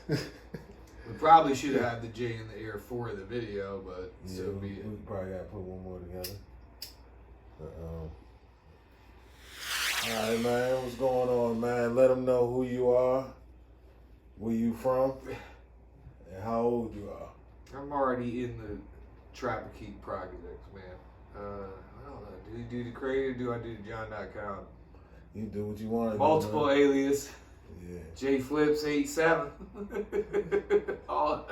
We probably should have had the J in the air for the video, but yeah, so be it. We probably got to put one more together. All right, man. What's going on, man? Let them know who you are, where you from, and how old you are. I'm already in the Trapper-Keep projects, man. I don't know. Do you do the creator? Do I do the John.com? You do what you want. Multiple alias. Yeah. J Flips 87. All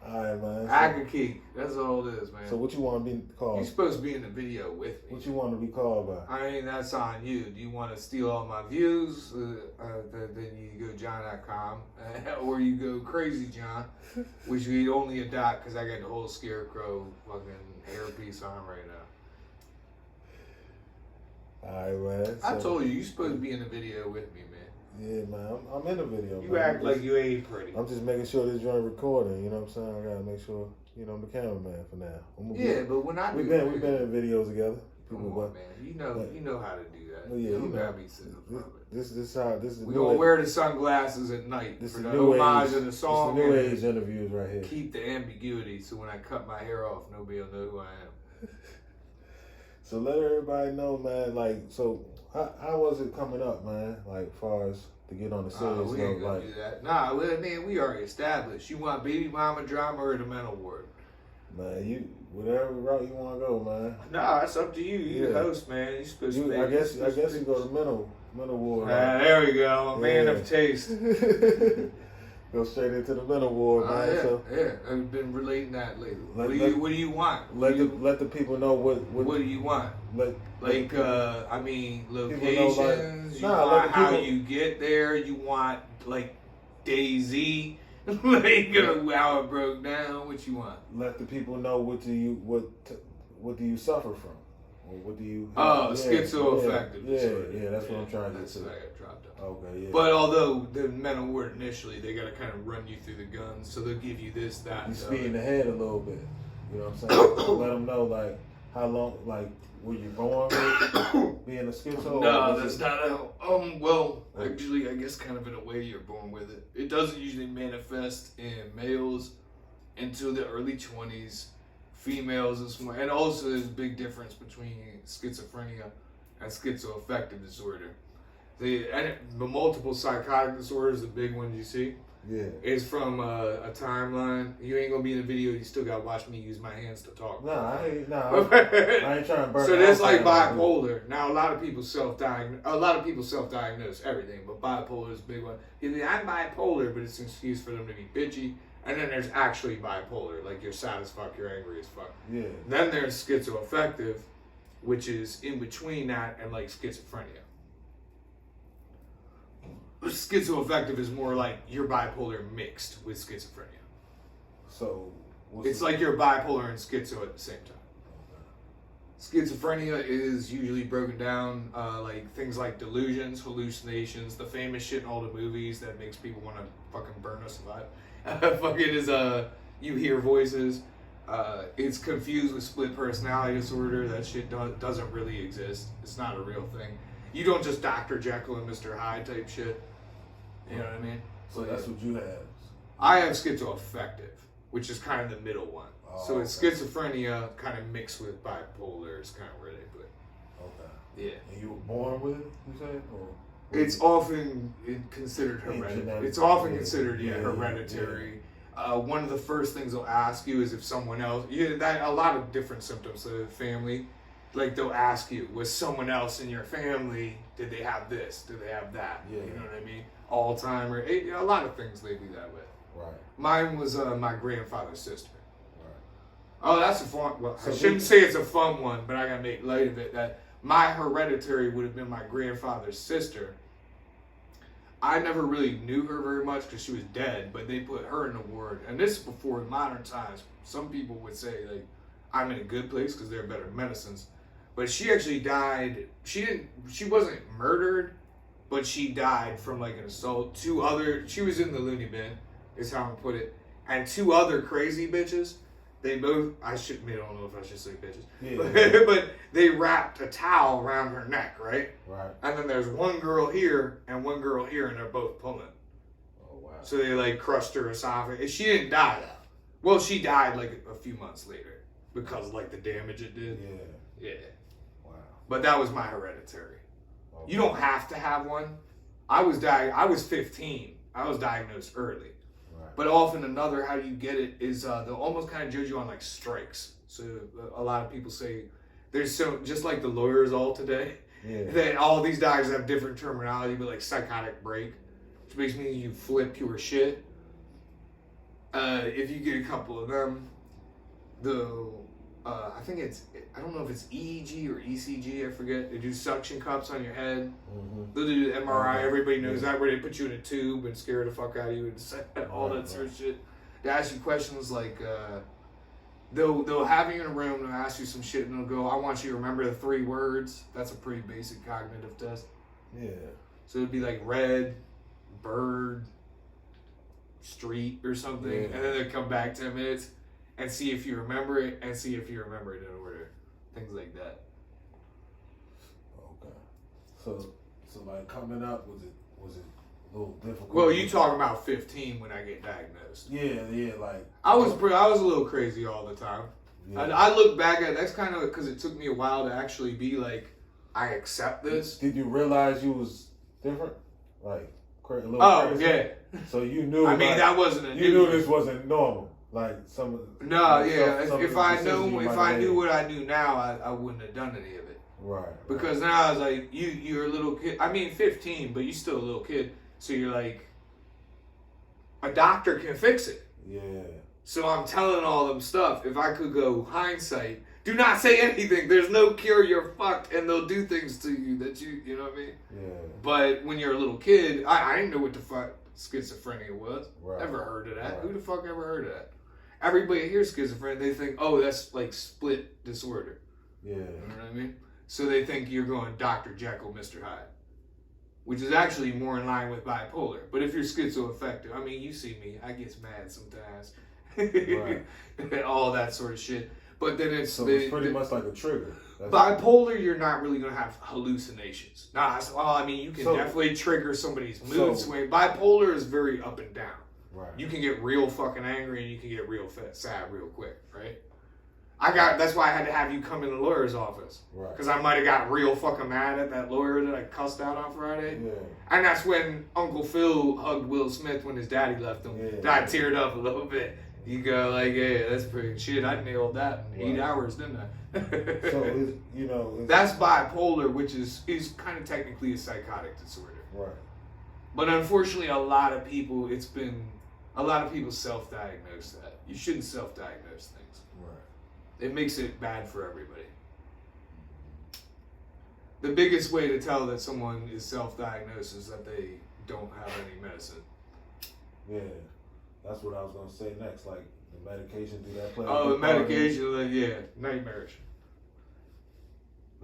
right, man. Agri-Keep. That's all it is, man. So what you want to be called? You're supposed to be in the video with me. What you want to be called by? I mean, that's on you. Do you want to steal all my views? Then you go John.com. Or you go Crazy John, which we only adopt because I got the whole Scarecrow fucking hairpiece on right now. All right, man. I told you, you're supposed to be in the video with me, man. Yeah, man. I'm in the video. You man. act like you ain't pretty. I'm just making sure this joint recording. You know what I'm saying? I gotta make sure. You know, I'm the cameraman for now. But when I we've been in videos together. Come on, man. You know how to do that. Well, yeah, you don't gotta be sitting from it. This is we gonna wear the sunglasses at night this for is the new homage age, of the song. This is the new age interviews right here. Keep the ambiguity, so when I cut my hair off, nobody will know who I am. So let everybody know, man. Like, so how was it coming up, man? Like, far as to get on the serious we ain't gonna like, do that. Nah, man, we already established. You want baby mama drama or the mental ward? Man, you whatever route you want to go, man. Nah, it's up to you. You the host, man. You supposed to. I guess you go to mental ward. There we go, a man of taste. Go straight into the mental ward, man. Yeah. I've been relating that lately. What do you want? Let the people know what do you want? I mean, locations. Know, you want how you get there. You want like DayZ. Like how it broke down. What you want? Let the people know what do you suffer from, or what do you? Schizoaffective disorder. Yeah, that's what I'm trying to That's say. what I got dropped off. Okay, yeah. But although the mental word initially, they got to kind of run you through the guns, so they'll give you this, that. You speeding ahead a little bit. You know what I'm saying? Let them know like how long, like were you born with being a schizo? No, that's not how. Well, actually, I guess kind of in a way you're born with it. It doesn't usually manifest in males until the early 20s. Females is more, and also there's a big difference between schizophrenia and schizoaffective disorder. The multiple psychotic disorders, the big ones you see, is from a timeline. You ain't gonna be in the video. You still gotta watch me use my hands to talk. I ain't trying to burn. So there's like bipolar. Now a lot of people self-diagnose everything, but bipolar is a big one. I'm bipolar, but it's an excuse for them to be bitchy. And then there's actually bipolar, like you're sad as fuck, you're angry as fuck. Yeah. Then there's schizoaffective, which is in between that and like schizophrenia. Schizoaffective is more like you're bipolar mixed with schizophrenia. So it's like you're bipolar and schizo at the same time. Schizophrenia is usually broken down like things like delusions, hallucinations, the famous shit in all the movies that makes people want to fucking burn us alive. Fucking is you hear voices. It's confused with split personality disorder. That shit doesn't really exist. It's not a real thing. You don't just Dr. Jekyll and Mr. Hyde type shit. You know what I mean? So that's what you have. I have schizoaffective, which is kind of the middle one. So it's schizophrenia kind of mixed with bipolar is kind of where they put it. Okay. Yeah. And you were born with it, you say? Or it's often considered hereditary. It's often considered hereditary. One of the first things they'll ask you is if someone else. A lot of different symptoms of the family. Like they'll ask you, was someone else in your family? Did they have this? Did they have that? Yeah. You know what I mean? Alzheimer. A lot of things they do that with. Right. Mine was my grandfather's sister. Right. Oh, that's a fun. Well, I shouldn't say it's a fun one, but I gotta make light of it. That my hereditary would have been my grandfather's sister. I never really knew her very much because she was dead, but they put her in the ward. And this is before modern times. Some people would say like, I'm in a good place because there are better medicines. But she actually died. She wasn't murdered, but she died from like an assault. She was in the loony bin, is how I put it. And two other crazy bitches, they both, I don't know if I should say bitches, but they wrapped a towel around her neck, right? Right. And then there's one girl here and one girl here, and they're both pulling. Oh, wow. So they like crushed her esophagus. She didn't die though. Well, she died like a few months later because like the damage it did. Yeah. Yeah. Wow. But that was my hereditary. Okay. You don't have to have one. I was 15. I was diagnosed early. Right. But often another how you get it is they'll almost kind of judge you on like strikes. So a lot of people say there's just like the lawyers all today. Yeah. That all these doctors have different terminology, but like psychotic break, which makes me you flip your shit. If you get a couple of them, I think I don't know if it's EEG or ECG, I forget. They do suction cups on your head. Mm-hmm. They'll do the MRI, everybody knows that, where they put you in a tube and scare the fuck out of you and all that sort of shit. They ask you questions like, they'll have you in a room, they'll ask you some shit, and they'll go, I want you to remember the 3 words. That's a pretty basic cognitive test. Yeah. So it'd be like red, bird, street or something, and then they'll come back 10 minutes and see if you remember it and see if you remember it in order. Things like that. Okay. So like coming up, was it a little difficult? Well, you talking about 15 when I get diagnosed. Yeah, like I was a little crazy all the time. Yeah. I look back at that's kind of because it took me a while to actually be like, I accept this. Did you realize you was different? Like a little crazy? Yeah. So you knew. I mean, that wasn't a you knew this wasn't normal. Like some. No, like yeah. some If I knew what I knew now, I wouldn't have done any of it. Right. Because now I was like, you're a little kid. I mean, 15, but you're still a little kid. So you're like, a doctor can fix it. Yeah. So I'm telling all them stuff. If I could go hindsight, do not say anything. There's no cure. You're fucked, and they'll do things to you that you know what I mean. Yeah. But when you're a little kid, I didn't know what the fuck schizophrenia was. Right. Never heard of that. Right. Who the fuck ever heard of that? Everybody hears schizophrenia, they think, oh, that's like split disorder. Yeah. You know what I mean? So they think you're going Dr. Jekyll, Mr. Hyde, which is actually more in line with bipolar. But if you're schizoaffective, I mean, you see me, I get mad sometimes. Right. And all that sort of shit. But then it's pretty much like a trigger. Bipolar, you're not really going to have hallucinations. I mean, you can definitely trigger somebody's mood swing. Bipolar is very up and down. Right. You can get real fucking angry and you can get real sad real quick, right? That's why I had to have you come in the lawyer's office. Right. Because I might have got real fucking mad at that lawyer that I cussed out on Friday. Yeah. And that's when Uncle Phil hugged Will Smith when his daddy left him. Yeah. And I teared up a little bit. You go like, yeah, that's pretty shit. I nailed that in 8 hours, didn't I? So that's bipolar, which is kind of technically a psychotic disorder. Right. But unfortunately, a lot of people self-diagnose that. You shouldn't self-diagnose things. Right. It makes it bad for everybody. The biggest way to tell that someone is self-diagnosed is that they don't have any medicine. Yeah. That's what I was going to say next. Like, the medication, do that play? Oh, the medication, yeah, nightmarish.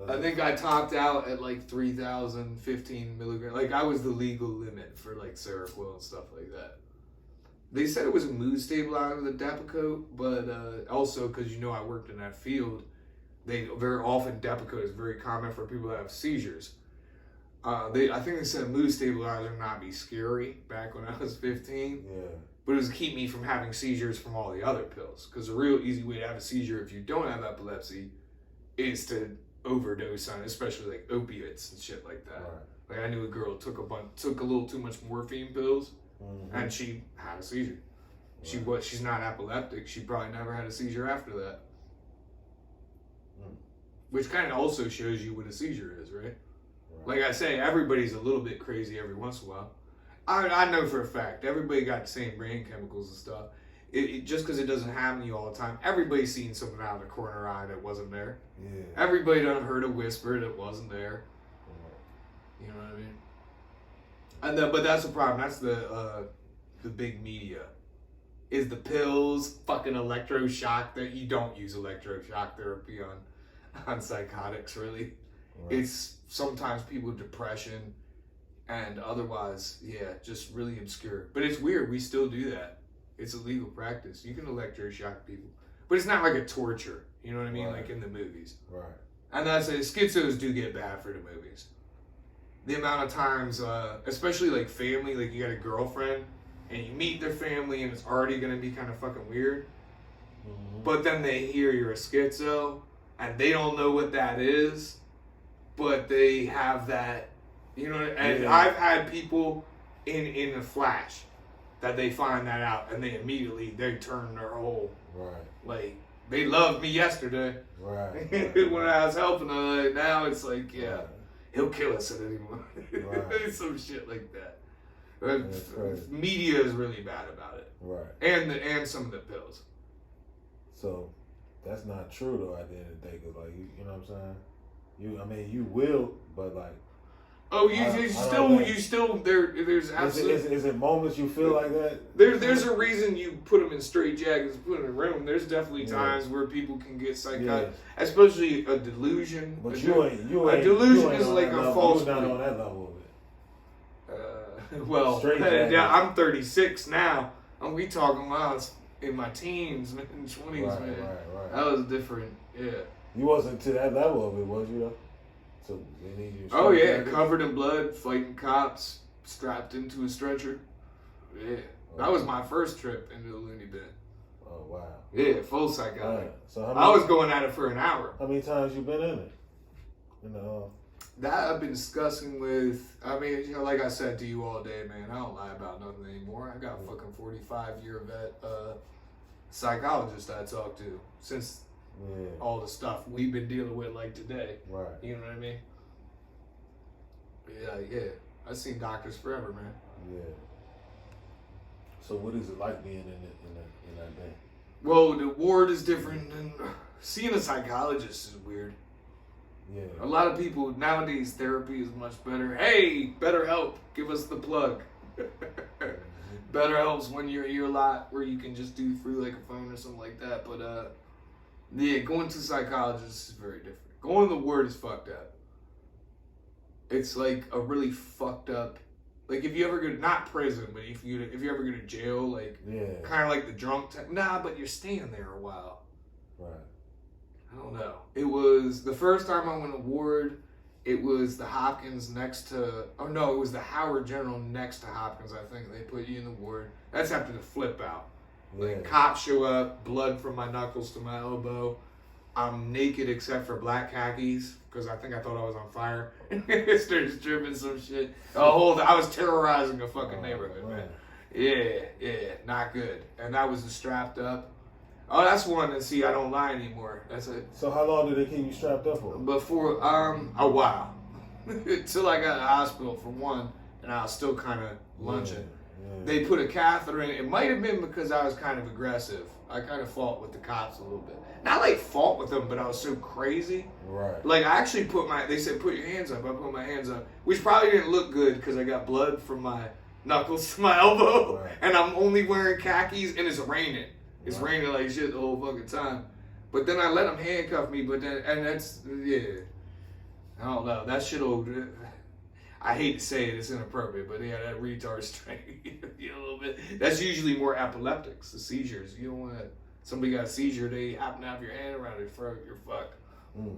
I think I topped out at like 3,000, 15 milligrams. Like, I was the legal limit for like Seroquel and stuff like that. They said it was a mood stabilizer, the Depakote, but also because I worked in that field, they very often Depakote is very common for people that have seizures. I think they said mood stabilizer not be scary back when I was 15. Yeah. But it was to keep me from having seizures from all the other pills. Because a real easy way to have a seizure if you don't have epilepsy is to overdose on it, especially like opiates and shit like that. Right. Like I knew a girl took a little too much morphine pills, and she had a seizure. Right. She's not epileptic. She probably never had a seizure after that. Which kind of also shows you what a seizure is, right? Like I say, everybody's a little bit crazy every once in a while. I know for a fact, everybody got the same brain chemicals and stuff. Just because it doesn't happen to you all the time, everybody's seen something out of the corner eye that wasn't there. Yeah. Everybody done heard a whisper that wasn't there. You know what I mean? But that's the problem. That's the big media. Is the pills, fucking electroshock, that you don't use electroshock therapy on psychotics, really. Right. It's sometimes people with depression and otherwise, just really obscure. But it's weird, we still do that. It's a legal practice. You can electroshock people. But it's not like a torture, you know what I mean? Right. Like in the movies. Right. And that's it. Schizos do get bad for the movies. The amount of times, especially like family, like you got a girlfriend and you meet their family and it's already gonna be kind of fucking weird. Mm-hmm. But then they hear you're a schizo and they don't know what that is, but they have that, you know. And I've had people in a flash that they find that out and they turn their whole like they loved me yesterday. Right. When I was helping them, like, now it's like, yeah, he'll kill us at any moment. Right. Some shit like that. Crazy. Media is really bad about it. Right. And some of the pills. So that's not true though at the end of the day, cause like you know what I'm saying. You will, but like. Oh, you still there's absolutely. Is it moments you feel like that? There's a reason you put them in straight jackets, put them in a room. There's definitely times where people can get psychotic, especially a delusion. But you ain't. A delusion is like a false. You're not on that level of it. Well, yeah, I'm 36 now, and we talking when I was in my teens, man, 20s, man. Right. That was different. Yeah. You wasn't to that level of it, was you though? So they need you. Oh yeah, covered in blood, fighting cops, strapped into a stretcher. Yeah, that was my first trip into the loony bin. Oh wow. Yeah, full psychotic. Right. So I was going at it for an hour. How many times you been in it? You know. That I've been discussing with. I mean, you know, like I said to you all day, man. I don't lie about nothing anymore. I got a fucking 45-year vet psychologist I talk to since. Yeah. All the stuff we've been dealing with like today. Right. You know what I mean? Yeah. I've seen doctors forever, man. Yeah. So what is it like being in that day? Well, the ward is different and seeing a psychologist is weird. Yeah. A lot of people nowadays therapy is much better. Hey, BetterHelp, give us the plug. BetterHelp's one year a lot where you can just do through like a phone or something like that. But yeah, going to a psychologist is very different. Going to the ward is fucked up. It's like a really fucked up, like if you ever go, not prison, but if you ever go to jail, like kind of like the drunk type. Nah, but you're staying there a while. Right. I don't know. It was the first time I went to ward. It was the Hopkins next to, oh no, it was the Howard General next to Hopkins. I think they put you in the ward. That's after the flip out. Like cops show up, blood from my knuckles to my elbow. I'm naked except for black khakis because I think I thought I was on fire. Started stripping some shit. I was terrorizing a fucking neighborhood, man. Yeah, not good. And I was strapped up. Oh, that's one. And see, I don't lie anymore. That's it. So how long did they keep you strapped up for? Before, a while. Until I got to the hospital for one, and I was still kind of lunching. Yeah. They put a catheter in. It might have been because I was kind of aggressive. I kind of fought with the cops a little bit. Not like fought with them, but I was so crazy. Right. Like I actually they said put your hands up. I put my hands up, which probably didn't look good because I got blood from my knuckles to my elbow, and I'm only wearing khakis, and it's raining. It's raining like shit the whole fucking time. But then I let them handcuff me, and that's, I don't know. That shit'll, I hate to say it, it's inappropriate, but yeah, that retard straight you a little bit. That's usually more epileptics, the seizures. You don't want to, somebody got a seizure, they happen to have your hand around their throat, you're fucked. Mm.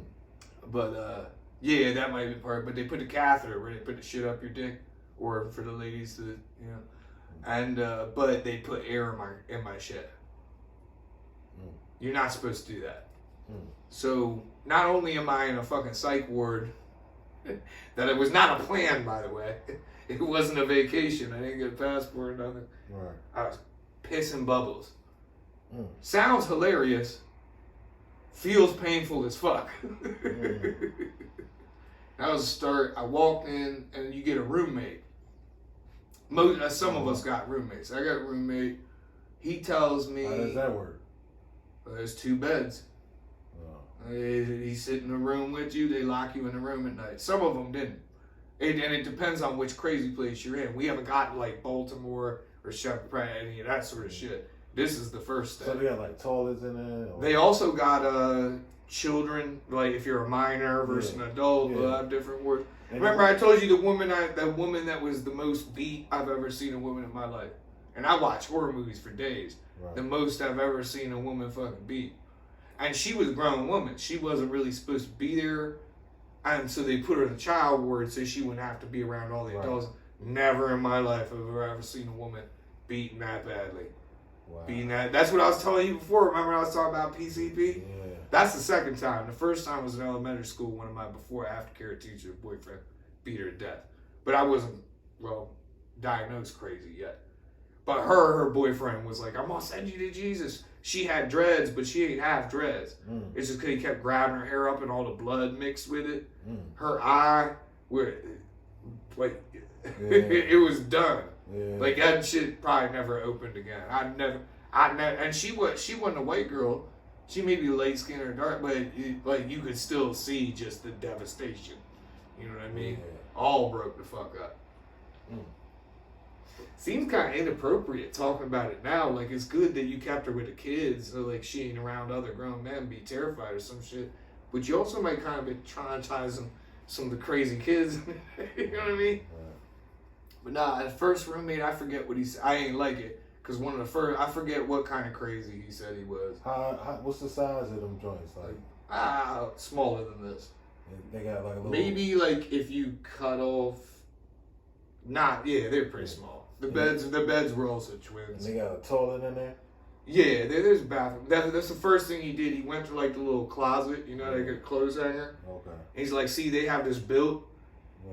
But, yeah, that might be part, but they put a catheter where they put the shit up your dick, or for the ladies to, and, but they put air in my shit. You're not supposed to do that. So not only am I in a fucking psych ward, that it was not a plan, by the way. It wasn't a vacation. I didn't get a passport or nothing. Right. I was pissing bubbles. Sounds hilarious. Feels painful as fuck. That was a start. I walked in and you get a roommate. Some of us got roommates. I got a roommate. He tells me. How does that work? There's 2 beds. He sit in a room with you. They lock you in a room at night. Some of them didn't. And it depends on which crazy place you're in. We haven't gotten like Baltimore or Shepherd Pratt, any of that sort of shit. This is the first step. So they got like toilets in there? Or? They also got children, like if you're a minor versus an adult, they'll have different wards. Remember I told you the woman that was the most beat I've ever seen a woman in my life. And I watch horror movies for days. Right. The most I've ever seen a woman fucking beat. And she was a grown woman. She wasn't really supposed to be there. And so they put her in the child ward so she wouldn't have to be around all the adults. Never in my life have I ever seen a woman beaten that badly. Wow. Beaten that. That's what I was telling you before. Remember I was talking about PCP? Yeah. That's the second time. The first time was in elementary school. One of my before-aftercare teacher's boyfriend beat her to death. But I wasn't, diagnosed crazy yet. But her boyfriend was like, I'm going to send you to Jesus. She had dreads, but she ain't half dreads. It's just because he kept grabbing her hair up and all the blood mixed with it. Her eye, it was done. Yeah. Like, that shit probably never opened again. And she wasn't a white girl. She may be light skinned or dark, but you could still see just the devastation. You know what I mean? Yeah. All broke the fuck up. Seems kind of inappropriate talking about it now. Like, it's good that you kept her with the kids, so like she ain't around other grown men and be terrified or some shit. But you also might kind of be traumatizing some of the crazy kids. You know what I mean? But nah, the first roommate, I forget what he said. I ain't like it. Because one of the first, I forget what kind of crazy he said he was. What's the size of them joints? Like, smaller than this. They got like a little... Maybe like if you cut off... they're pretty small. The beds were also twins. And they got a toilet in there? Yeah, there's a bathroom. That's the first thing he did. He went to like the little closet, like a clothes hanger. Okay. And he's like, see, they have this built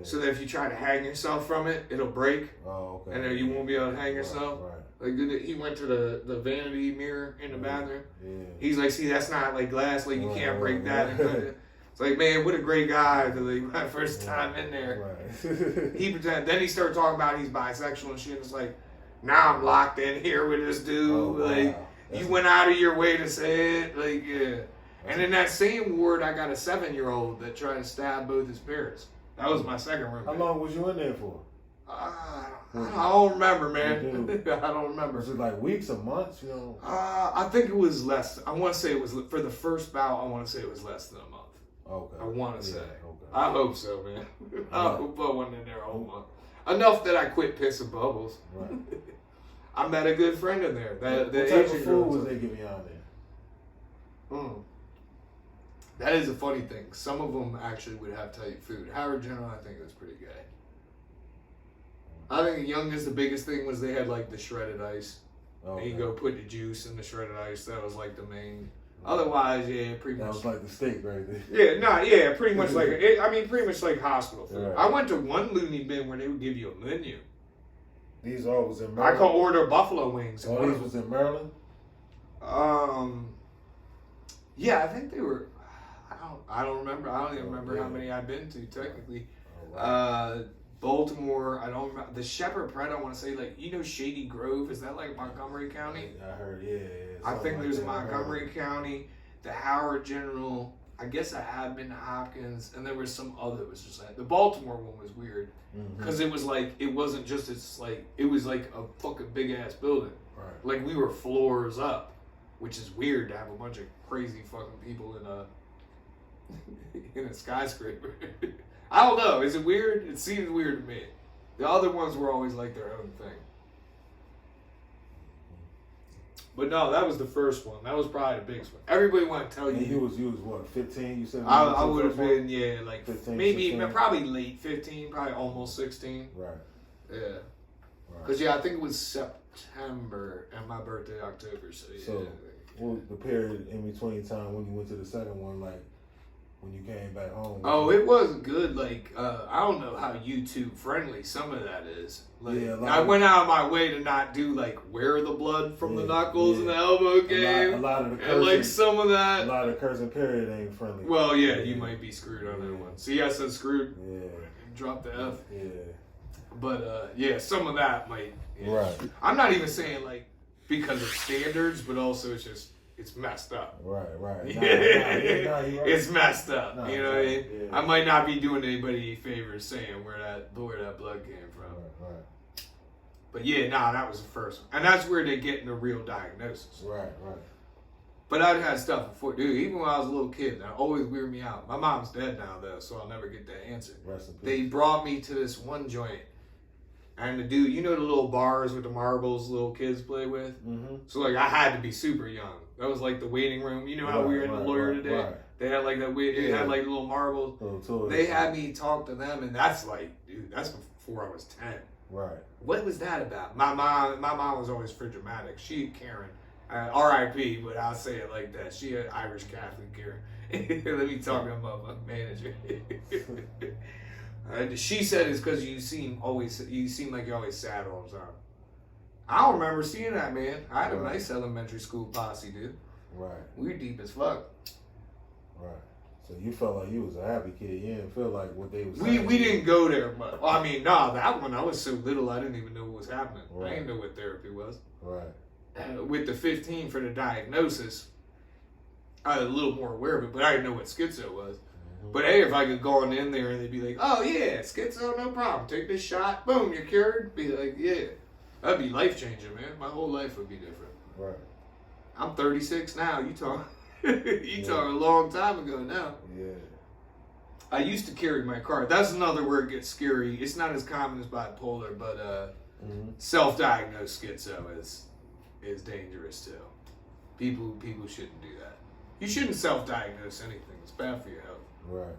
so that if you try to hang yourself from it, it'll break. Oh, okay. And then you won't be able to hang yourself. Right. Like he went to the vanity mirror in the bathroom. Yeah. He's like, see, that's not like glass. Like you can't break that and cut it. It's like, man, what a great guy. Like my first time in there. Right. He pretended. Then he started talking about he's bisexual and shit. It's like, now I'm locked in here with this dude. Oh, wow. Like you went out of your way to say it. Like yeah. And in that same ward, I got a 7-year-old that tried to stab both his parents. That was my second roommate. How long was you in there for? I don't remember, man. I don't remember. Was it like weeks or months? I think it was less. I want to say it was for the first bout. I want to say it was less than a month. Okay. I want to say. Okay. I hope so, man. I hope I wasn't in there a whole month. Enough that I quit pissing bubbles. Right. I met a good friend in there. What type of food was they giving you out there? That is a funny thing. Some of them actually would have tight food. Howard General, I think, was pretty gay. I think the youngest, the biggest thing was they had like the shredded ice. Okay. And you go put the juice in the shredded ice. That was like the main. Otherwise, pretty much. That was like the steak right there. Pretty much like pretty much like hospital food. Right. I went to one loony bin where they would give you a menu. These all was in Maryland. I could order buffalo wings. Oh, these was in Maryland. Yeah, I think they were. I don't remember. I don't even remember how many I've been to technically. Oh, wow. Baltimore, I don't remember. The Shepherd Pret, I want to say, Shady Grove, is that like Montgomery County? I heard, yeah. I think there's Montgomery County, the Howard General, I guess I have been to Hopkins, and there was some other that was just like, the Baltimore one was weird, because it was like, it wasn't just, it was like a fucking big ass building. Right. Like we were floors up, which is weird to have a bunch of crazy fucking people in a skyscraper. I don't know. Is it weird? It seems weird to me. The other ones were always like their own thing. But no, that was the first one. That was probably the biggest one. Everybody want to tell you. He was what, 15? You said I would have been, 15, maybe 16? probably late 15, probably almost 16. Right. Yeah. Because I think it was September and my birthday October. So yeah. So, what was the period in between time when you went to the second one, like? When you came back home? It was good. I don't know how YouTube friendly some of that is. I went out of my way to not do where the blood from the knuckles and the elbow came. A lot of the cursing, and some of that. A lot of the cursing period ain't friendly. Well, yeah, you might be screwed on that one. See, I said screwed. Yeah. Drop the F. Yeah. But some of that might. Yeah. Right. I'm not even saying because of standards, but also it's messed up. Right. It's messed up. You know what I mean? Yeah. I might not be doing anybody favors saying where that blood came from. Right. But that was the first one. And that's where they get the real diagnosis. Right. But I'd had stuff before. Dude, even when I was a little kid, that always weirded me out. My mom's dead now, though, so I'll never get that answer. Rest in peace. They brought me to this one joint. And the dude, the little bars with the marbles little kids play with? Mm-hmm. So, I had to be super young. That was the waiting room. You know how we were in the lawyer today? Right. They had it had little marbles. They had me talk to them, and that's dude, that's before I was 10. Right. What was that about? My mom was always for dramatic. She Karen, R.I.P. But I'll say it like that. She an Irish Catholic Karen. Let me talk about my manager. She said it's because you seem like you're always sad all the time. I don't remember seeing that, man. I had a nice elementary school posse, dude. Right. We were deep as fuck. Right. So you felt like you was a happy kid. You didn't feel like what they was saying. We didn't go there much. I mean, that one I was so little I didn't even know what was happening. Right. I didn't know what therapy was. Right. With the 15 for the diagnosis, I was a little more aware of it, but I didn't know what schizo was. Mm-hmm. But hey, if I could go on in there and they'd be like, oh yeah, schizo, no problem. Take this shot, boom, you're cured. Be like, yeah. That'd be life changing, man. My whole life would be different. Right. I'm 36 now. You talk a long time ago now. Yeah. I used to carry my car. That's another where it gets scary. It's not as common as bipolar, but self-diagnosed schizo is dangerous too. People shouldn't do that. You shouldn't self-diagnose anything. It's bad for your health. Right.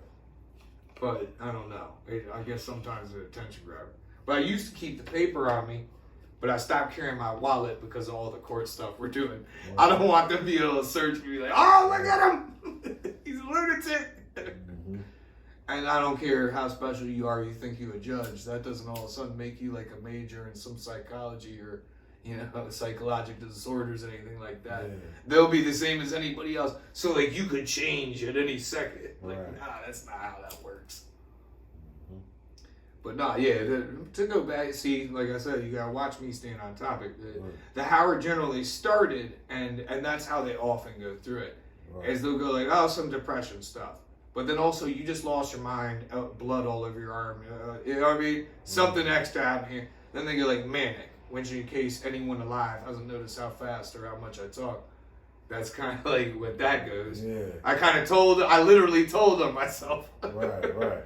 But I don't know. I guess sometimes it's an attention grabber. But I used to keep the paper on me. But I stopped carrying my wallet because of all the court stuff we're doing. Right. I don't want them to be able to search me like, oh, look at him. He's a lunatic. Mm-hmm. And I don't care how special you are, you think you're a judge. That doesn't all of a sudden make you like a major in some psychology or, psychological disorders or anything like that. Yeah. They'll be the same as anybody else. So, like, you could change at any second. Like, nah, that's not how that works. But nah, yeah, to go back, see, like I said, you gotta watch me staying on topic. The Howard generally started, and that's how they often go through it. Right. Is they'll go like, oh, some depression stuff. But then also, you just lost your mind, blood all over your arm, you know what I mean? Something extra happened here. Then they go like manic, which in case anyone alive hasn't noticed how fast or how much I talk. That's kind of like what that goes. Yeah. I literally told them myself. Right.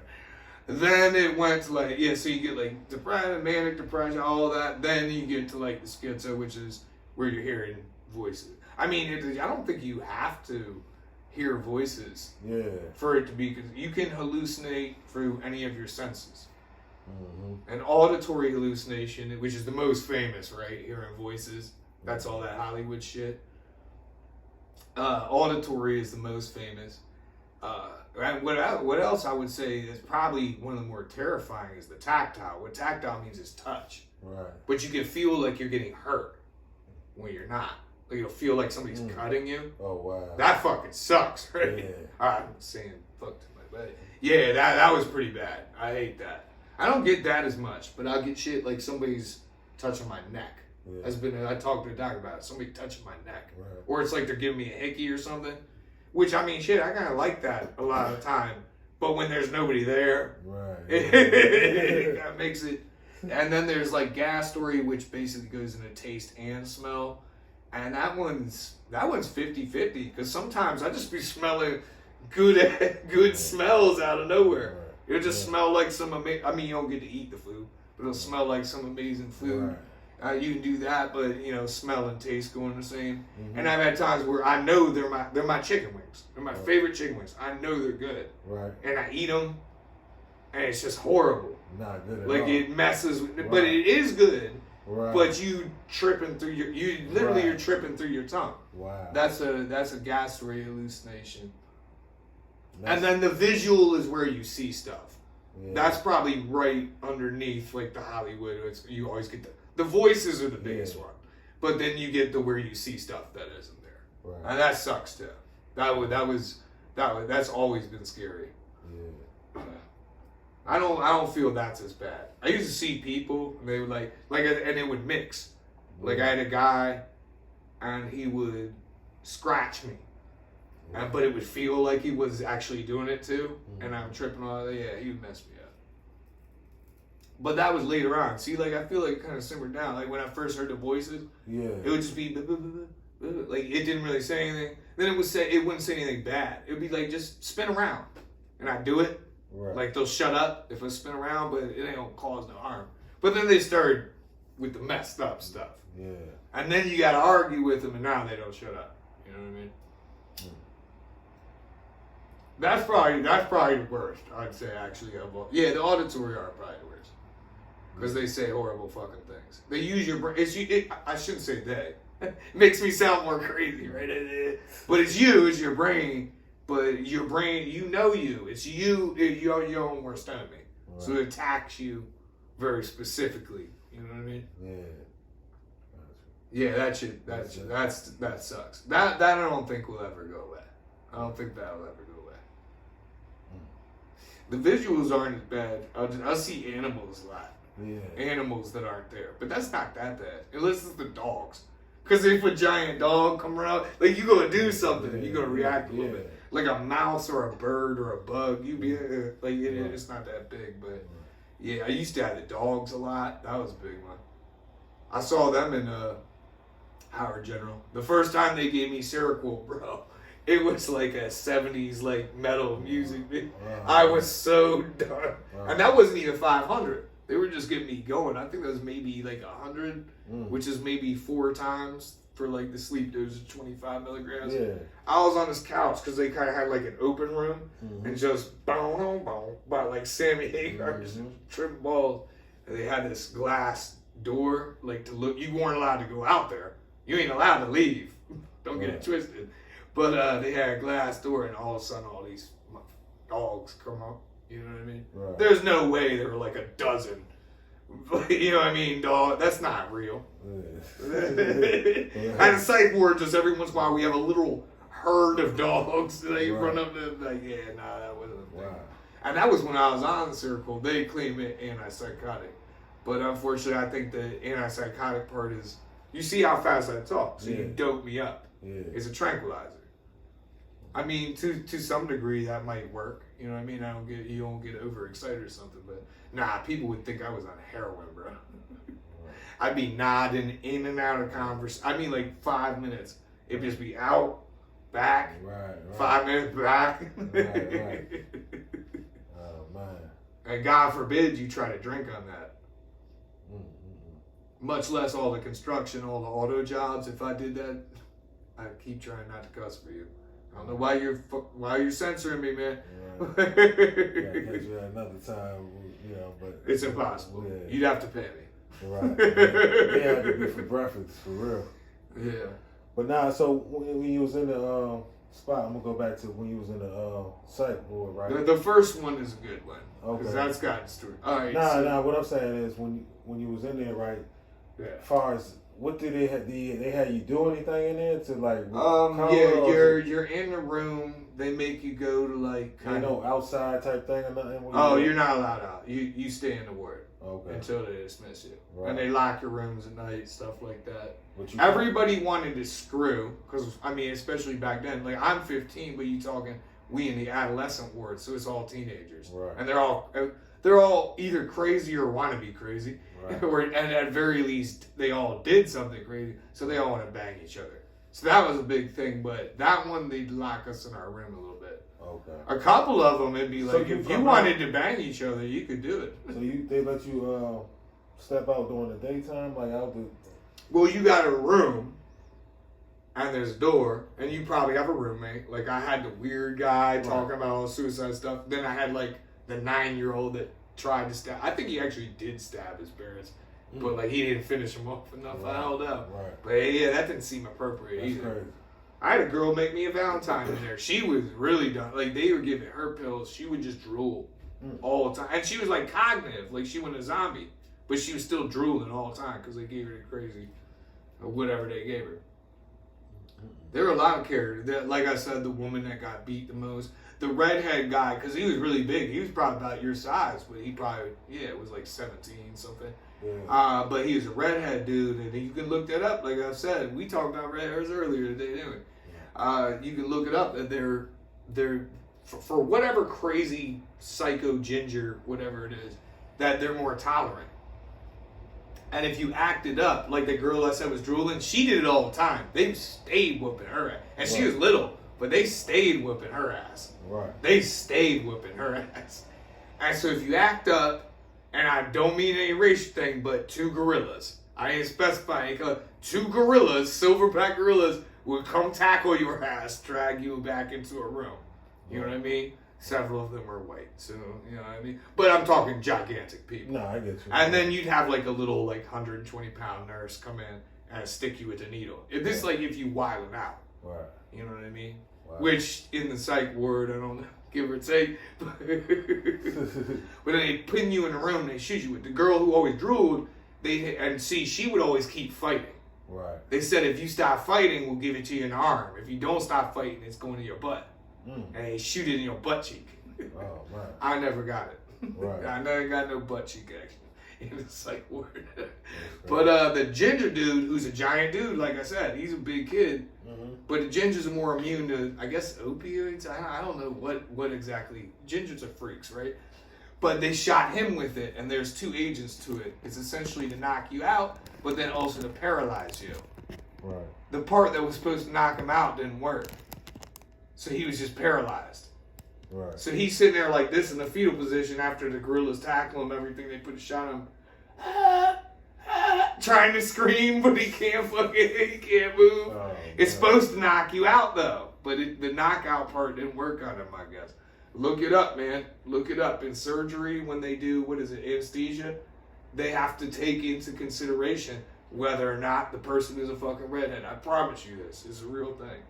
Then it went to like, so you get like depression, manic depression, all that. Then you get to like the schizo, which is where you're hearing voices. I mean, I don't think you have to hear voices for it to be, because you can hallucinate through any of your senses. Mm-hmm. An auditory hallucination, which is the most famous, right? Hearing voices. That's all that Hollywood shit. Auditory is the most famous. What else I would say is probably one of the more terrifying is the tactile. What tactile means is touch. Right. But you can feel like you're getting hurt when you're not. Like you'll feel like somebody's cutting you. Oh, wow. That fucking sucks, right? Yeah. I'm saying fuck to my buddy. Yeah, that was pretty bad. I hate that. I don't get that as much, but I'll get shit like somebody's touching my neck. Yeah. I talked to a doctor about it. Somebody touching my neck. Right. Or it's like they're giving me a hickey or something. Which, I mean, shit, I kind of like that a lot of the time. But when there's nobody there, that makes it. And then there's like gastrostomy, which basically goes into taste and smell. And that one's 50-50. Because sometimes I just be smelling good smells out of nowhere. It'll just smell like some amazing. I mean, you don't get to eat the food, but it'll smell like some amazing food. Right. You can do that, but smell and taste going the same. Mm-hmm. And I've had times where I know they're my chicken wings. They're my favorite chicken wings. I know they're good. Right. And I eat them, and it's just horrible. Not good at all. Like it messes with, but it is good. Right. But you tripping through you're tripping through your tongue. Wow. That's a gastrostomy hallucination. And then the visual is where you see stuff. Yeah. That's probably right underneath like the Hollywood. You always get the voices are the biggest one, but then you get the where you see stuff that isn't there, and that sucks too. That's always been scary. Yeah. I don't feel that's as bad. I used to see people and they would like and it would mix. Like I had a guy, and he would scratch me, but it would feel like he was actually doing it too, and I'm tripping on it. Yeah, he would mess me up. But that was later on. See, like, I feel like it kind of simmered down. Like, when I first heard the voices, it would just be, like, it didn't really say anything. Then it wouldn't say anything bad. It would be like, just spin around. And I'd do it. Right. Like, they'll shut up if I spin around, but it ain't gonna cause no harm. But then they started with the messed up stuff. Yeah. And then you gotta argue with them, and now they don't shut up. You know what I mean? That's probably the worst, I'd say, actually. The auditory are probably the worst. because they say horrible fucking things. They use your brain. I shouldn't say they. It makes me sound more crazy, right? But it's your brain. But your brain, you know you. It's you. You're your own worst enemy. Right. So it attacks you very specifically. You know what I mean? Yeah. Yeah, that sucks. That I don't think will ever go away. I don't think that'll ever go away. The visuals aren't as bad. I'll see animals a lot. Yeah. Animals that aren't there. But that's not that bad. Unless it's the dogs. Because if a giant dog come around, like, you're going to do something. You're going to react a little bit. Like a mouse or a bird or a bug. You be like, it's not that big. But, yeah, I used to have the dogs a lot. That was a big one. I saw them in Howard General. The first time they gave me Seroquel, bro, it was like a 70s like metal music. I was so done. And that wasn't even 500. They were just getting me going. I think that was maybe like 100, which is maybe 4 times for like the sleep dose of 25 milligrams. Yeah. I was on this couch because they kind of had like an open room and just boom, by like Sammy Hagar, just tripping balls. And they had this glass door, like to look. You weren't allowed to go out there. You ain't allowed to leave. Don't get it twisted. But they had a glass door, and all of a sudden, all these dogs come up. You know what I mean? Right. There's no way there were like a dozen. You know what I mean, dog? That's not real. And the psych ward, just every once in a while, we have a little herd of dogs that they run up to. Like, yeah, nah, that wasn't a thing. And that was when I was on the Seroquel. They claim it antipsychotic. But unfortunately, I think the antipsychotic part is, you see how fast I talk, so you dope me up. Yeah. It's a tranquilizer. I mean, to some degree, that might work. You know what I mean? You don't get overexcited or something. But nah, people would think I was on heroin, bro. I'd be nodding in and out of conversation. I mean, like 5 minutes. It'd just be out, back, 5 minutes back. Oh man! And God forbid you try to drink on that. Much less all the construction, all the auto jobs. If I did that, I'd keep trying not to cuss for you. I don't know why you're censoring me, man. Yeah, catch you at another time, but it's impossible. Yeah. You'd have to pay me. Right. Yeah, had to be for breakfast, for real. Yeah. But nah, so when you was in the spot, I'm gonna go back to when you was in the psych ward, right? The first one is a good one. Okay. Because that's got story. All right. Nah. What I'm saying is when you was in there, right? Yeah. As far as what did they had you do anything in there to like? You're in the room. They make you go to like no outside type thing or nothing. You're not allowed out. You stay in the ward until they dismiss you, and they lock your rooms at night, stuff like that. Everybody wanted to screw because I mean, especially back then. Like I'm 15, but you talking we in the adolescent ward, so it's all teenagers, and they're all either crazy or want to be crazy. Right. And at very least, they all did something crazy, so they all want to bang each other. So that was a big thing, but that one, they'd lock us in our room a little bit. Okay. A couple of them, it'd be like, if you wanted to bang each other, you could do it. So they let you step out during the daytime? Like out the... Well, you got a room, and there's a door, and you probably have a roommate. Like, I had the weird guy talking about all the suicide stuff. Then I had, like, the 9-year-old that tried to stab. I think he actually did stab his parents, but like he didn't finish him off enough. I held up. But yeah, that didn't seem appropriate either. Crazy. I had a girl make me a Valentine in there. She was really done. Like they were giving her pills. She would just drool all the time, and she was like cognitive, like she went a zombie, but she was still drooling all the time because they gave her the crazy or whatever they gave her. There were a lot of characters. That, like I said, the woman that got beat the most. The redhead guy, because he was really big. He was probably about your size, but he probably, it was like 17 something. Yeah. But he was a redhead dude, and you can look that up. Like I said, we talked about redheads earlier today, didn't we? You can look it up. That they're for whatever crazy psycho ginger, whatever it is, that they're more tolerant. And if you acted up, like the girl I said was drooling, she did it all the time. They stayed whooping her ass. And she was little, but they stayed whooping her ass. Right. They stayed whooping her ass. And so if you act up, and I don't mean any racial thing, but 2 gorillas, I ain't specifying, 2 gorillas, silverback gorillas, would come tackle your ass, drag you back into a room. You know what I mean? Several of them were white, so you know what I mean. But I'm talking gigantic people. No, I get you. And then you'd have like a little 120-pound nurse come in and stick you with a needle. This like if you wilding out. Right. You know what I mean? Right. Which in the psych ward, I don't know, give or take. But when they pin you in a room, they shoot you with the girl who always drooled. She would always keep fighting. Right. They said if you stop fighting, we'll give it to you in the arm. If you don't stop fighting, it's going to your butt. And they shoot it in your butt cheek. Oh man. I never got it. Right. I never got no butt cheek action in the psych ward. But the ginger dude, who's a giant dude, like I said, he's a big kid. But the gingers are more immune to, I guess, opioids. I don't know what exactly. Gingers are freaks, right? But they shot him with it, and there's 2 agents to it. It's essentially to knock you out, but then also to paralyze you. Right. The part that was supposed to knock him out didn't work. So he was just paralyzed. Right. So he's sitting there like this in the fetal position after the gorillas tackle him, everything, they put a shot on him. Trying to scream, but he can't move. Oh, It's supposed to knock you out though, but the knockout part didn't work on him, I guess. Look it up, man. Look it up. In surgery, when they do, anesthesia, they have to take into consideration whether or not the person is a fucking redhead. I promise you this. It's a real thing.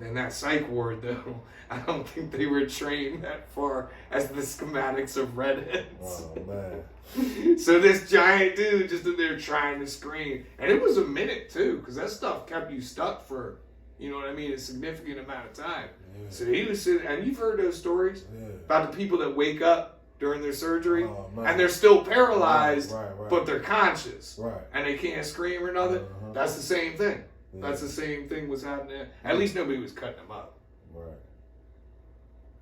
In that psych ward, though, I don't think they were trained that far as the schematics of redheads. Oh, man. So this giant dude just in there trying to scream. And it was a minute, too, because that stuff kept you stuck for, you know what I mean, a significant amount of time. Yeah. So he was sitting, and you've heard those stories about the people that wake up during their surgery, and they're still paralyzed, right. but they're conscious, right, and they can't scream or nothing. That's the same thing. Yeah. That's the same thing was happening. At least nobody was cutting them up. Right.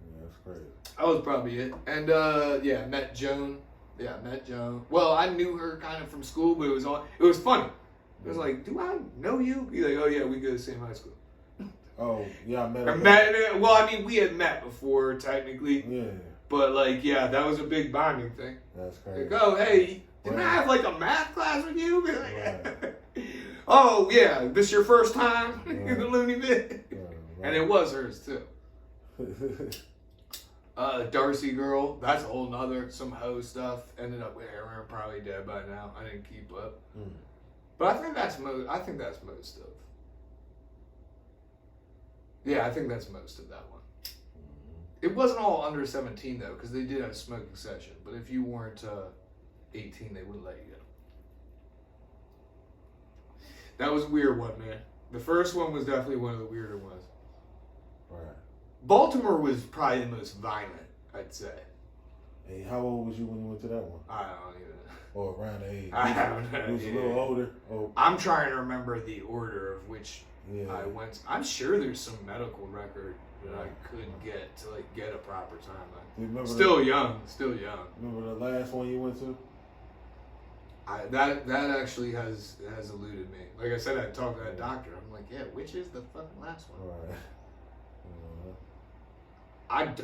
Yeah, that's crazy. That was probably it. And met Joan. Yeah, met Joan. Well, I knew her kind of from school, but it was funny. It was like, do I know you? Be like, oh yeah, we go to the same high school. Oh yeah, I met her. Well, I mean, we had met before technically. Yeah. But that was a big bonding thing. That's crazy. Like, oh hey, didn't I have like a math class with you? Oh yeah, this your first time in the loony bin? And it was hers too. Darcy girl, that's a whole nother, some hoe stuff. Ended up with Aaron, probably dead by now. I didn't keep up. But I think that's most of. Yeah, I think that's most of that one. It wasn't all under 17 though, because they did have a smoking session. But if you weren't 18, they wouldn't let you go. That was a weird one, man. The first one was definitely one of the weirder ones. Right. Baltimore was probably the most violent, I'd say. Hey, how old was you when you went to that one? I don't even know. Or around the age? I don't know. You was a little older? Oh. I'm trying to remember the order of which I went. I'm sure there's some medical record that I could get to get a proper timeline. Still young. Remember the last one you went to? That actually has eluded me. Like I said, I talked to that doctor. I'm like, yeah, which is the fucking last one? Right.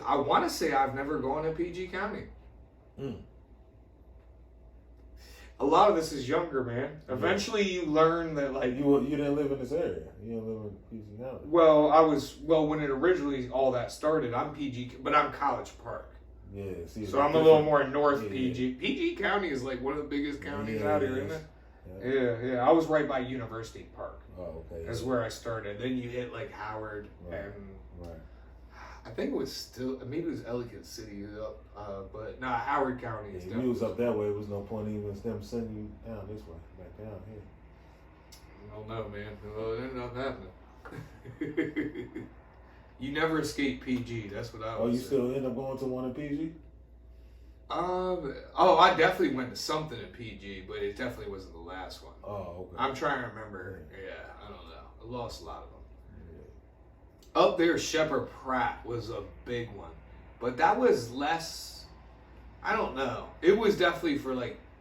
I want to say I've never gone to PG County. A lot of this is younger, man. Eventually, you learn that you didn't live in this area. You didn't live in PG County. Well, when it originally all that started, I'm PG, but I'm College Park. Yeah, see, so I'm a little more north PG. PG County is like one of the biggest counties out here, isn't it? Yeah. I was right by University Park. Oh, okay. That's where I started. Then you hit Howard and I think it was maybe it was Ellicott City, but Howard County is definitely. You was up that way. There was no point even them sending you down this way, back down here. I don't know, man. Well, it ended up happening. You never escape PG. That's what I was. Oh, you still end up going to one in PG? I definitely went to something in PG, but it definitely wasn't the last one. Oh, okay. I'm trying to remember. Yeah, I don't know. I lost a lot of them. Yeah. Up there, Shepherd Pratt was a big one, but that was less. I don't know. It was definitely for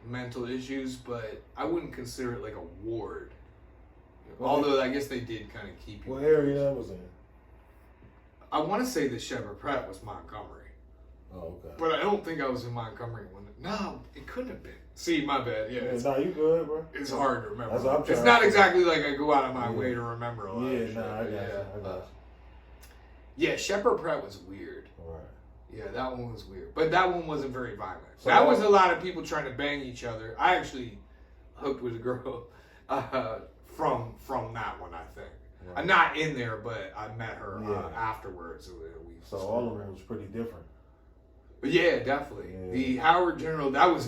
mental issues, but I wouldn't consider it a ward. Although I guess they did kind of keep you. What area that was in? I want to say that Shepherd Pratt was Montgomery. Oh, okay. But I don't think I was in Montgomery when. No, it couldn't have been. See, my bad. Yeah. No, you good, bro. It's hard to remember. That's what I'm trying it's not exactly like I go out of my way to remember a lot. I got you. Yeah, Shepherd Pratt was weird. Right. Yeah, that one was weird. But that one wasn't very violent. So that was a lot of people trying to bang each other. I actually hooked with a girl from that one, I think. Right. I'm not in there, but I met her afterwards. So all of them was pretty different. But yeah, definitely. Yeah. The Howard General, that was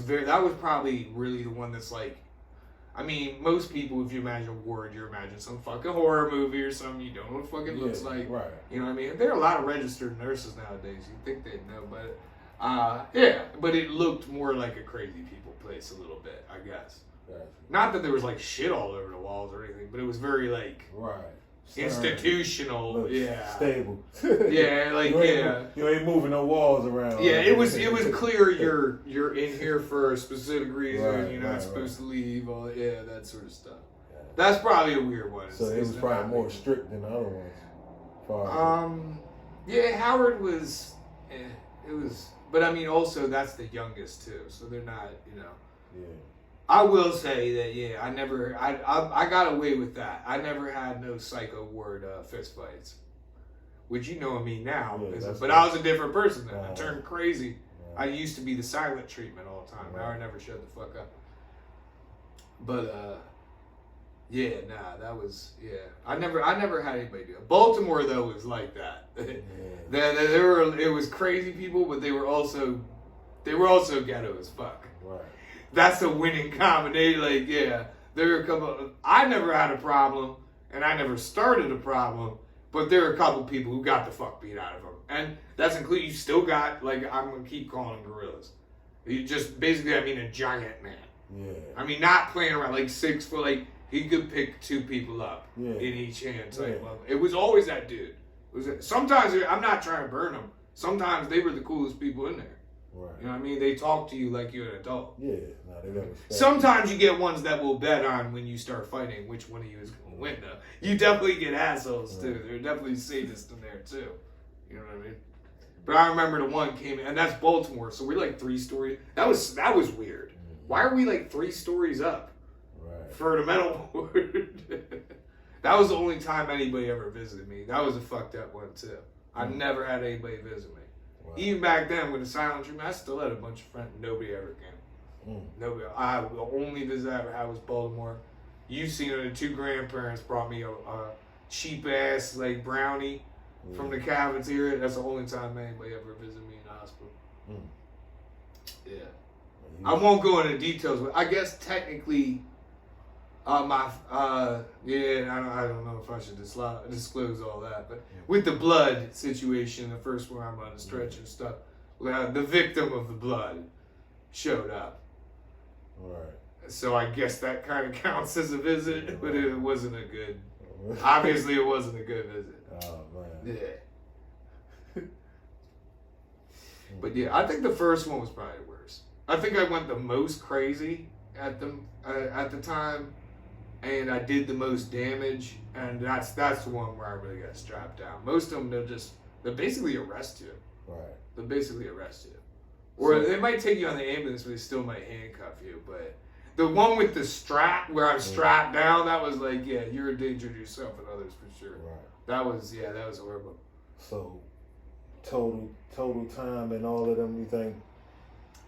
probably really the one that's like, I mean, most people, if you imagine Ward, you imagine some fucking horror movie or something. You don't know what it fucking looks like. Right. You know what I mean? There are a lot of registered nurses nowadays. You'd think they'd know, but yeah. But it looked more like a crazy people place a little bit, I guess. Gotcha. Not that there was like shit all over the walls or anything, but it was very like institutional. Stable. Yeah, like you ain't moving no walls around. Yeah, it was clear you're in here for a specific reason. You're not supposed to leave. All that sort of stuff. Yeah. That's probably a weird one. So it was probably more strict than the other ones. Yeah, Howard was. It was, but I mean, also that's the youngest too, so they're not, Yeah. I will say that, I got away with that. I never had no psycho ward fist fights. Which you know me now. But I was a different person then. I turned crazy. I used to be the silent treatment all the time. Now I never shut the fuck up. But, that was, I never had anybody do it. Baltimore, though, was like that. It was crazy people, but they were also ghetto as fuck. Right. That's a winning combination. Like, there are a couple. I never had a problem, and I never started a problem. But there are a couple people who got the fuck beat out of them, and that's including. You still got I'm gonna keep calling them gorillas. You just basically, I mean, a giant man. Yeah. I mean, not playing around, like 6 foot. Like he could pick 2 people up in each hand. Type of. It was always that dude. Sometimes I'm not trying to burn them. Sometimes they were the coolest people in there. Right. You know what I mean? They talk to you like you're an adult. Yeah. No, they got respect. Sometimes you get ones that will bet on when you start fighting which one of you is going to win, though. You definitely get assholes, too. There are definitely sadists in there, too. You know what I mean? But I remember the one came in, and that's Baltimore, so we're like 3 stories. That was weird. Why are we like 3 stories up for the mental ward? That was the only time anybody ever visited me. That was a fucked up one, too. I never had anybody visit me. Wow. Even back then with the silent treatment, I still had a bunch of friends. Nobody ever came. Nobody. The only visit I ever had was Baltimore. You've seen it. The 2 grandparents brought me a cheap ass like brownie from the cafeteria. That's the only time anybody ever visited me in the hospital. Yeah. I won't go into details, but I guess technically, I don't know if I should disclose all that, but with the blood situation, the first one I'm on the stretcher and stuff, the victim of the blood showed up. Right. So I guess that kind of counts as a visit, but it wasn't a good. Obviously, it wasn't a good visit. Oh man. Yeah. But I think the first one was probably worse. I think I went the most crazy at the time. And I did the most damage, and that's the one where I really got strapped down. Most of them, they'll basically arrest you. Right. They'll basically arrest you. Or they might take you on the ambulance, but they still might handcuff you. But the one with the strap, where I'm strapped down, that was like, you're a danger to yourself and others for sure. Right. That was horrible. So, total time and all of them, you think?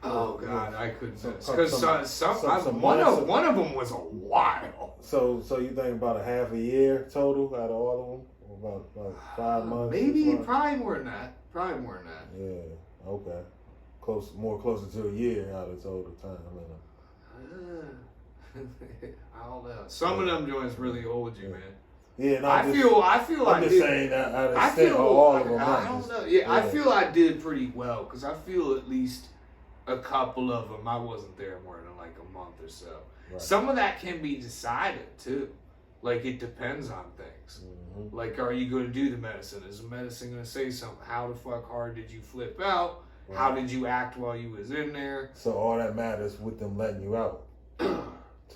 Oh God, I couldn't. Because one of them was a while. So you think about a half a year total out of all of them? About 5 months? Maybe, probably more than that. Yeah. Okay. Closer to a year out of total time. I don't know. Some of them joints really hold you, man. Yeah, no, I feel I'm just saying that I feel all of them. I don't know. Yeah, I feel I did pretty well because I feel at least a couple of them I wasn't there more than like a month or so. Right. Some of that can be decided too. Like it depends on things. Like, are you going to do the medicine? Is the medicine going to say something? How the fuck hard did you flip out? Right. How did you act while you was in there? So all that matters with them letting you out.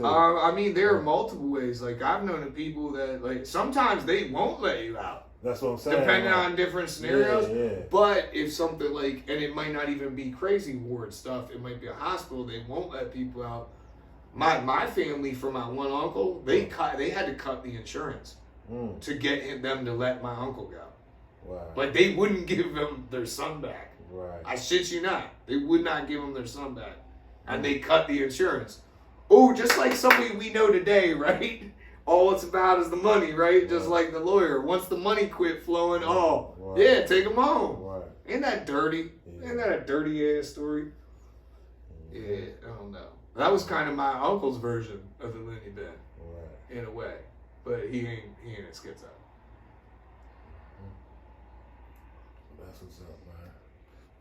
I mean, there are multiple ways. Like I've known of people that like sometimes they won't let you out. That's what I'm saying. Depending on different scenarios. Yeah. But if something like, and it might not even be crazy ward stuff, it might be a hospital, they won't let people out. My family, for my one uncle, they had to cut the insurance to get them to let my uncle go. Wow. Like they wouldn't give them their son back. Right. I shit you not. They would not give them their son back. And they cut the insurance. Oh, just like somebody we know today, right? All it's about is the money, right? Just like the lawyer. Once the money quit flowing, yeah, take them home. Right. Ain't that dirty? Yeah. Ain't that a dirty ass story? Yeah, I don't know. That was kind of my uncle's version of the loony bin, Right. in a way. But he ain't a schizo. That's what's up, man.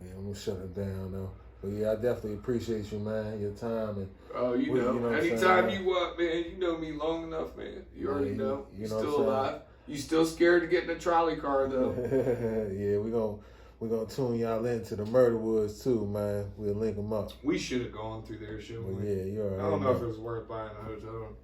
Yeah, I'm gonna shut it down though. But yeah, I definitely appreciate you, man, your time and. Oh, you know anytime you want, man, you know me long enough, man. You already know. You You're know still alive. You still scared to get in a trolley car though. Yeah, we're gonna tune y'all into the Murder Woods too, man. We'll link them up. We should have gone through there, shouldn't we? Yeah, you're right. I don't know if it was worth buying a hotel room.